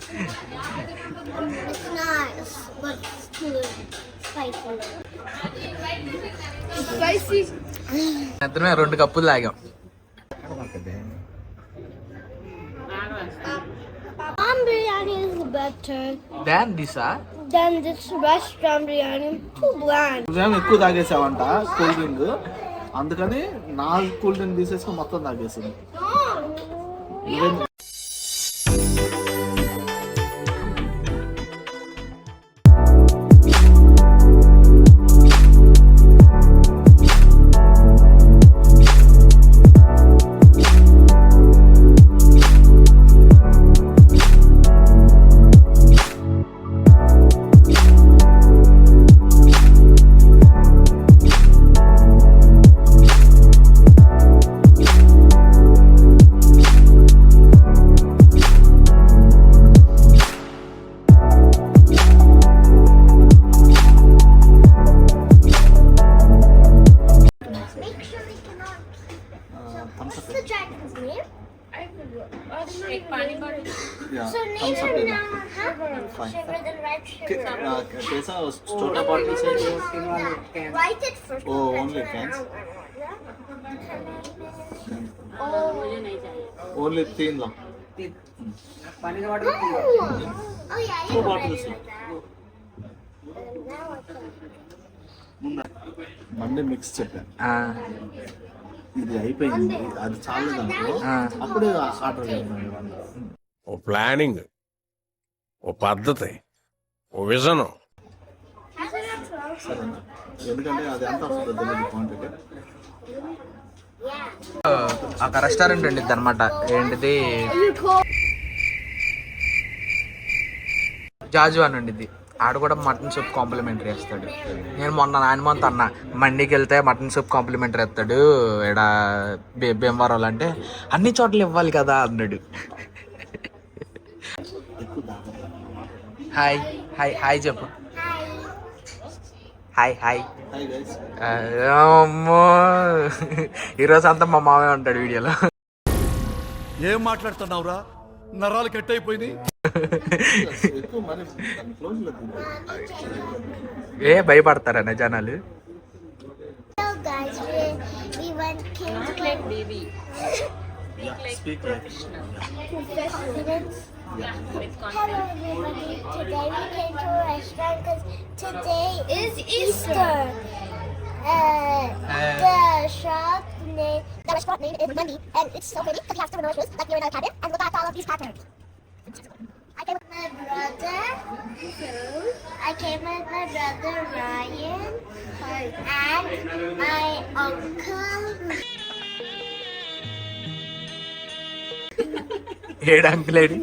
It's nice, but it's too spicy. Spicy. అతనే 2 కప్పులు తాగాం. Palm biryani is better than దిసా than this restaurant biryani. Too bland. నువ్వేమో ఎక్కువ తాగేసావంట cool drink, అందుకని నా కూల్ డ్రింక్ తీసేసుకొని మొత్తం తాగేసింది. What's the dragon's name? Yeah, So thumbs up neither in now, huh? Fine. Sugar than red sugar. कैसा छोटा bottle से Write it first. Oh, only cans? Only 3 low Oh, yeah, Two you bottles. Monday mix చెప్పాను, ఇది అయిపోయింది, అది చాలేదనుకో అప్పుడే order చేయాలి. ఓ planning, ఓ పద్ధతి, ఓ విజను. సరేనా, ఎందుకంటే అది ఎంత వస్తుందో తెలియదు క్వాంటిటీ. ఒక రెస్టారెంట్ ఉండిద్ది అనమాట. ఏంటిది, జాజు అని ఉండిద్ది. ఆడు కూడా మటన్ సూప్ కాంప్లిమెంటరీ వేస్తాడు. నేను మొన్న నాయనమంత అన్న మండికి వెళ్తే మటన్ సూప్ కాంప్లిమెంటరీ వేస్తాడు ఇక్కడ భీమవరంలో అంటే, అన్ని చోట్ల ఇవ్వాలి కదా అన్నాడు. హాయ్ హాయ్ హాయ్ చెప్పు. Hi hi. Hi guys. అమ్మో, ఈరోజు అంతా మా మామయ్య ఉంటాడు వీడియోలో. ఏం మాట్లాడుతున్నావురా, నరాలు కట్ అయిపోయింది. ఎక్కువ మరి క్లోజ్ లేదు. ఏ భయపడతారన్న జనాలు. Hello guys, we went came to like baby. Speak like Presidents. Hello everybody. Today we came to a restaurant because today is Easter. The shop name, the restaurant name is Money, and it's so pretty because we have so many shoes like we're in a cabin, and look at all of these patterns. I came with my brother. I came with my brother Ryan and my uncle. ఏడు అంకులేడు.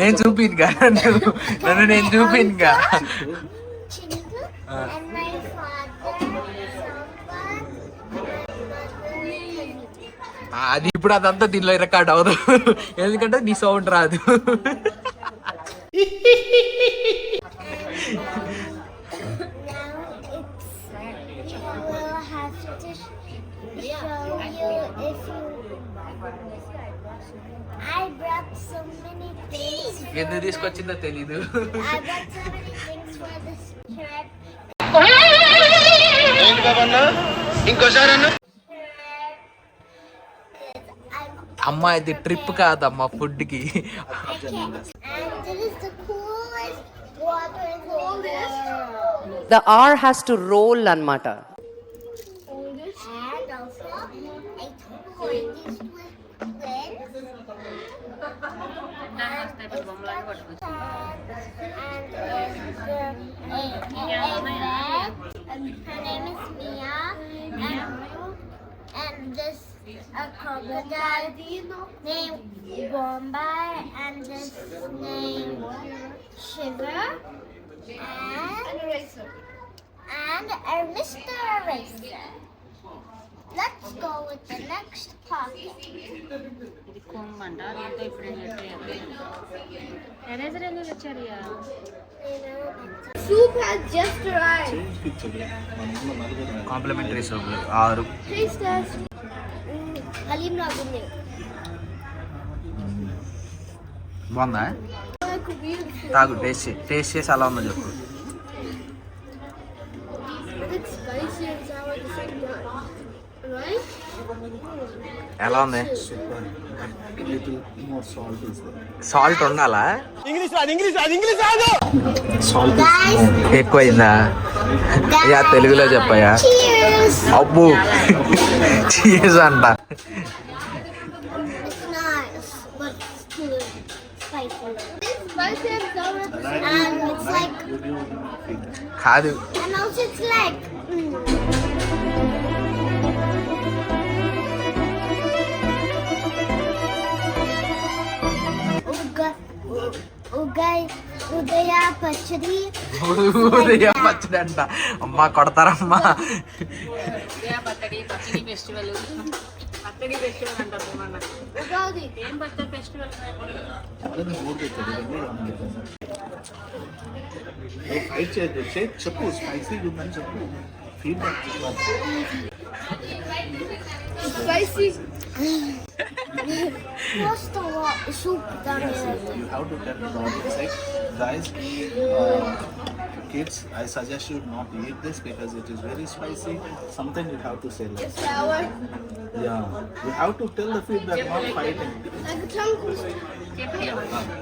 నేను చూపినుగా, నన్ను నేను చూపినుగా. Chintu and my father Samba and my mother. అది ఇప్పుడు అదంతా దీనిలో record అవ్వదు, ఎందుకంటే నీ సౌండ్ రాదు. I brought so many things. ఎందుకు తీసుకొచ్చిందో తెలీదు. I brought so many things for this trip. అమ్మా ఇది ట్రిప్ కాదమ్మా, ఫుడ్ కి. And this is the coolest water in the world. The R has to roll anmata. And also a toy. These twins. Her name is Mia, and this a crocodile named Bombay, and this named Shiver, and a Mr. Eraser. Let's go with the next pocket. Soup has just arrived. Complimentary సూపులు 6. Taste test. Halim Naguni. బాగుందా? తాగు, taste చేసి అలా ఉందో చెప్పు. It's spicy and sour at the same time. Right? ఎలా ఉంది? Little more salt is there. Salt ఉండాలా? సాల్ట్ Guys, ఎక్కువైందా? యా తెలుగులో చెప్పయ్యా. cheers! అబ్బు చీజ్ అంట. It's nice, but it's too spicy. It's spicy and sour, and it's like, కాదు, and also it's like, ఉదయ పచ్చడి. ఉదయం పచ్చడి అంట. అమ్మా కొడతారమ్మా. పచ్చడి ఫెస్టివల్ అంటారు ఏమన్నా. ఉగాది. ఏం పచ్చడి ఫెస్టివల్? ఫైట్ చేయదు, చెప్పు స్పైసీగా ఉందని చెప్పు. Feedback Spicy. What's the soup down here? you have to tell the audience, like, guys, kids, I suggest you not eat this because it is very spicy. Something you have to say like, Sour. yeah, you have to tell the feedback, not fighting. Like a tongue twister.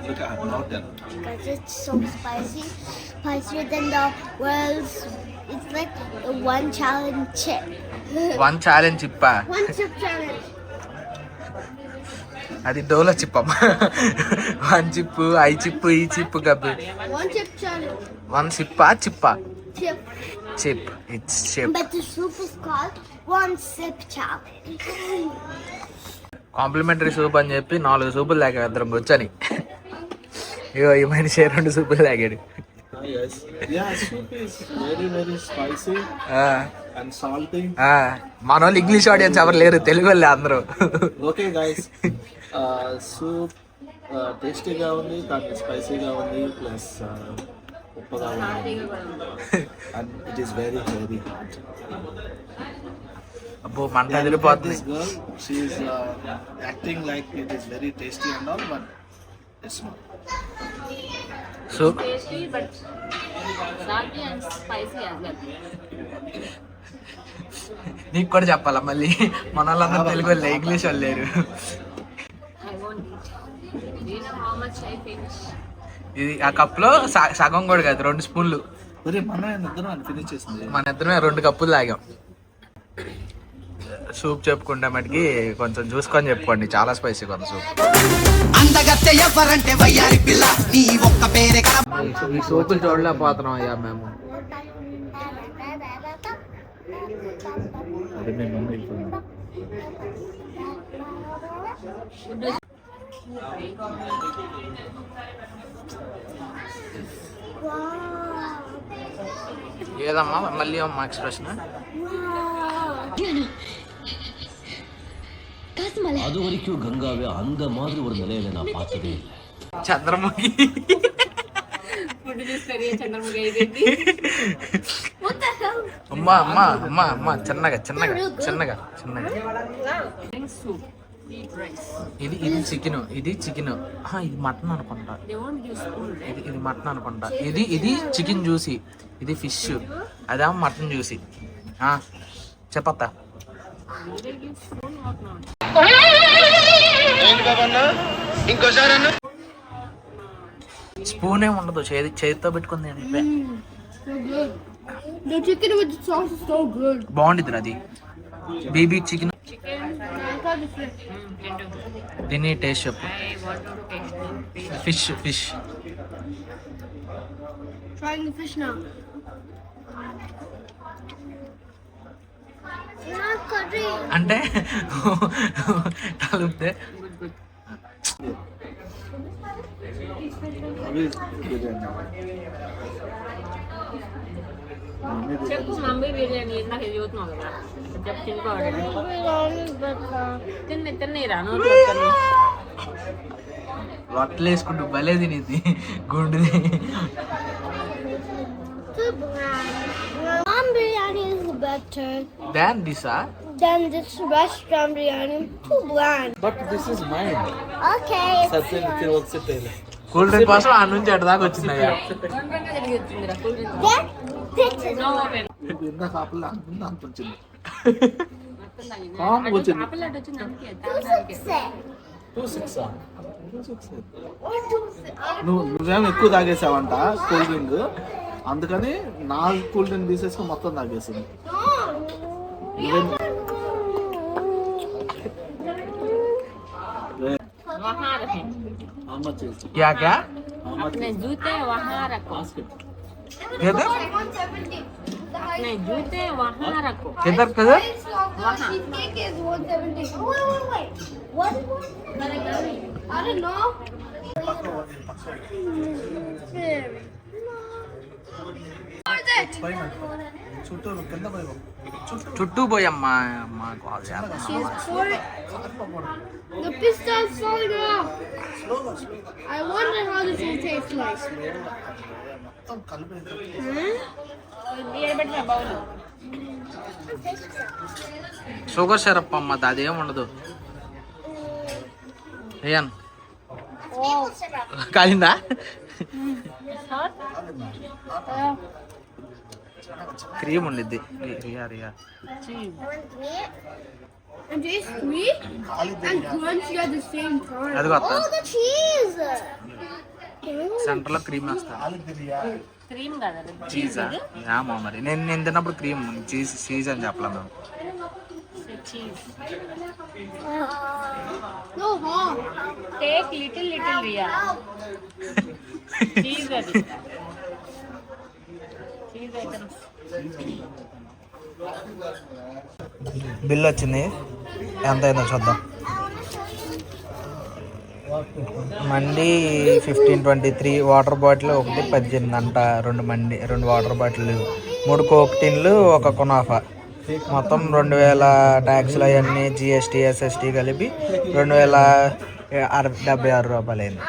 Look at her, now tell. Because it's so spicy. Spicier than the world's. It's like a one challenge chip. One challenge చిప్పా? One chip challenge. అది డోలో చిప్పమ్మా. One chip, ఐ chip, ఈ chip గబ్బు. One chip challenge. One చిప్పా చిప్పా? Chip. Chip, it's chip. But the soup is called one sip challenge. Complimentary soup అని చెప్పి 4 సూపులు తాగాం ఇద్దరం కూర్చొని. ఇగో ఈ మనిషి 2 సూపులు తాగాడు. Yes. Yeah, soup is very, very spicy and salty. మన వాళ్ళు ఇంగ్లీష్ ఆడియన్స్ ఎవరు లేరు, తెలుగు వాళ్ళే అందరూ. Okay, guys. Soup టేస్టీగా ఉంది, కానీ స్పైసీగా ఉంది, ప్లస్ ఉప్పగా ఉంది. And it is very, very hot. అబ్బో మంట Yeah, look at ఎదిరిపోతుంది. this girl. She is acting like it is very tasty and all, but it's not. Soup tasty but salty and spicy as well. నీకు కూడా చెప్పాలా మళ్ళీ? మన వాళ్ళందరూ తెలుగు వాళ్ళే, English వాళ్ళు లేరు. I want eat. Do you know how much I finish? ఇది ఆ కప్లో సగం కూడా కాదు, 2 స్పూన్లు. మరి మన ఇద్దరం అని ఫినిష్ చేసింది. మన ఇద్దరమే 2 కప్పులు తాగాం. సూప్ చెప్పుకుంటే మటుకి కొంచెం చూసుకొని చెప్పుకోండి, చాలా స్పైసీగా ఉంది సూప్. ఈ సూపులు చూడలేకపోతున్నాం అయ్యా మేము. ఏదమ్మా మళ్ళీ అమ్మా ఎక్స్ప్రెషన్? அது வரைக்கும் கங்காவே அந்த மாதிரி ஒரு நிலையில நான் பார்த்ததே இல்லை. చంద్రముఖి. ఫుడ్ చూస్తే చంద్రముఖి అయిపోయింది. అమ్మా అమ్మా అమ్మా అమ్మా చిన్నగా చిన్నగా చిన్నగా చిన్నగా. Soup, eat rice. ఇది చికెన్, ఇది చికెన్. ఇది మటన్ అనుకుంటా. They won't give spoon, right? ఇది మటన్ అనుకుంటా. ఇది చికెన్ జ్యూసీ, ఇది ఫిష్, అదేమో మటన్ జ్యూసీ. చెప్పత్తా. They give spoon, what not? స్పూనే ఉండదు, చేతితో పెట్టుకుంది. The chicken with the sauce is so good. బాగుండిద్ది అది. బీబీ చికెన్. Chicken, దీన్ని టేస్ట్ చెప్పు. I want to taste fish fish. Trying the fish now. Not curry. అంటే కలిపితే అవి బిర్యానీ. చెప్పు మమ్మీ బిర్యానీ ఇందాక చదువుతున్నావు కదా, చెప్పు తినుకోవాలి. తిన్నీరా నోట్లో తిన్ని. రొట్టెలు వేసుకుంటూ భలే తినేది గుండుది. Mom biryani is better than దిసా than this restaurant biryani. Too bland. But this is mind Okay. Satyam ఇక్కడ వచ్చేటేలే కూల్ డ్రింక్ కోసం ఆ నుంచి అటు దాకా వచ్చిందయ్యా. గుండ్రంగా తిరిగి వచ్చిందిరా cool drink. Get pictures. No open. ఇందాక ఆపల అంత అంత వచ్చింది మొత్తం తాగింది. కామ్ వచ్చింది ఆపిల్ అటు వచ్చింది అందుకే. 266. 2-6 నువ్వేమో ఎక్కువ తాగేసావంట కూల్ డ్రింక్, అందుకని నా కూల్ డ్రింక్ తీసేసుకుని మొత్తం తాగేసింది. वहाँ रहे. అమ్మ చేసి क्या क्या अपने जूते वहाँ रखो. किधर अपने जूते वहाँ रखो. किधर किधर वहाँ. Cake is 170. Wait. What is one? I don't know. చుట్టూరు కింద పోయి చుట్టూ పోయమ్మా అమ్మా The pista is falling off. I wonder how this will taste like. మొత్తం కలిపి నిలబెట్టిన బౌల్. షుగర్ సిరప్ అమ్మ అదేం ఉండదు. ఏయన్ కాలిందా? క్రీమ్ ఉండిద్ది. Riya Riya And it's sweet and crunchy at the same time. అది కొత్త Oh, the cheese! సెంటర్ లో క్రీమ్ వేస్తా. క్రీమ్ కదా చీజా ఏమో మరి నేను తిన్నప్పుడు క్రీమ్ చీజ్ అని చెప్పలే మేము. Cheese. No, huh? Take little little రియా. చీజ్ అది. Cheese items. బిల్ వచ్చింది, ఎంత అయిందో చూద్దాం. మండి 1523, వాటర్ బాటిల్ ఒకటి 18 అంట, 2 వాటర్ బాటిల్, 3 కోక్ టిన్లు, 1 కునాఫా, మొత్తం 2000 ట్యాక్స్లు అవన్నీ జిఎస్టీ ఎస్ఎస్టీ కలిపి 2076 రూపాయలు అయింది.